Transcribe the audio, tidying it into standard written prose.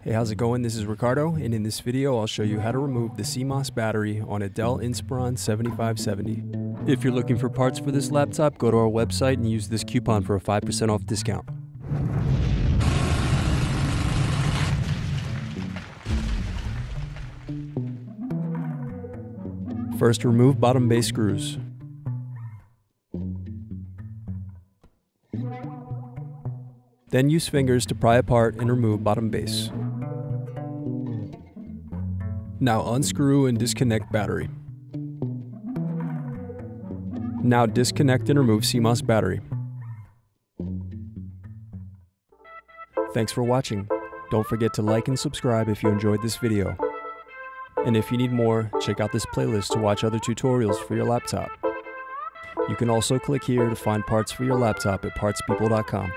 Hey, how's it going? This is Ricardo, and in this video I'll show you how to remove the CMOS battery on a Dell Inspiron 7570. If you're looking for parts for this laptop, go to our website and use this coupon for a 5% off discount. First, remove bottom base screws. Then use fingers to pry apart and remove bottom base. Now unscrew and disconnect battery. Now disconnect and remove CMOS battery. Thanks for watching. Don't forget to like and subscribe if you enjoyed this video. And if you need more, check out this playlist to watch other tutorials for your laptop. You can also click here to find parts for your laptop at partspeople.com.